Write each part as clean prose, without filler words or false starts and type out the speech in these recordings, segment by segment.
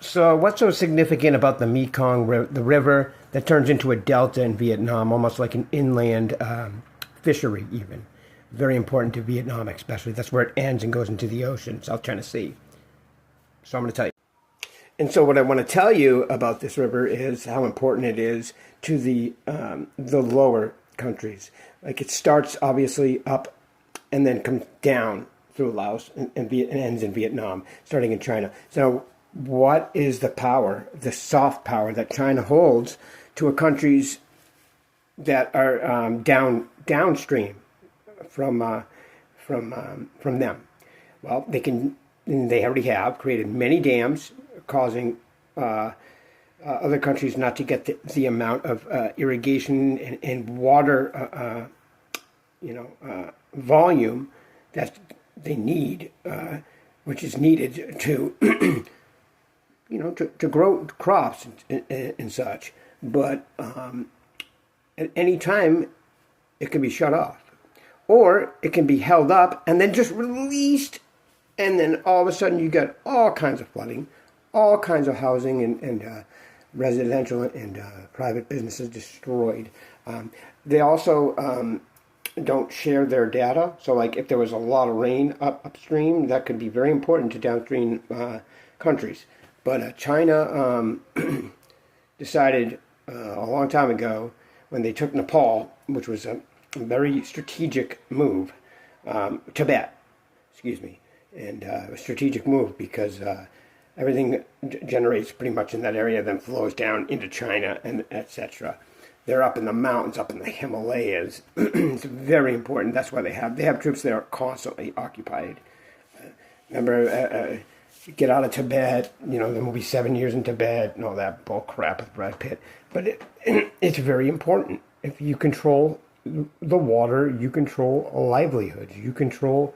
So, what's so significant about the Mekong, the river that turns into a delta in Vietnam, almost like an inland fishery, even? Very important to Vietnam, especially. That's where it ends and goes into the ocean, South China Sea. So, I'm going to tell you. And so, what I want to tell you about this river is how important it is to the lower countries. Like it starts obviously up and then comes down through Laos and ends in Vietnam, starting in China. So, what is the power, the soft power that China holds to a countries that are downstream from them? Well, they already have created many dams, causing other countries not to get the amount of irrigation and water, volume that they need, which is needed to, to grow crops and such. But at any time, it can be shut off, or it can be held up and then just released, and then all of a sudden you get all kinds of flooding, all kinds of housing and residential and private businesses destroyed. They also don't share their data. So like if there was a lot of rain upstream, that could be very important to downstream countries. But China decided a long time ago when they took Nepal, which was a very strategic move, Tibet, excuse me, and a strategic move because everything generates pretty much in that area, then flows down into China and etc. They're up in the mountains, up in the Himalayas. It's very important. That's why they have troops there constantly occupied. Remember, get out of Tibet. The movie 7 Years in Tibet and all that bull crap with Brad Pitt. But it's very important. If you control the water, you control livelihoods. You control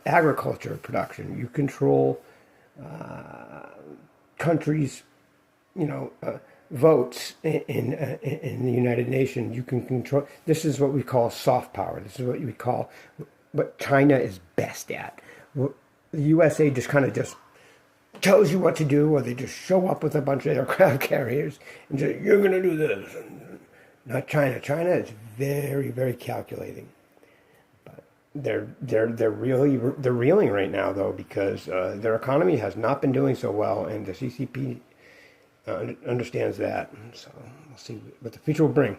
agriculture production. You control countries, votes in the United Nations. You can control. This is what we call soft power. This is what we call what China is best at. The USA just kind of just tells you what to do, or they just show up with a bunch of aircraft carriers and say, "You're going to do this." Not China. China is very, very calculating. They're reeling right now though because their economy has not been doing so well, and the CCP understands that. So we'll see what the future will bring.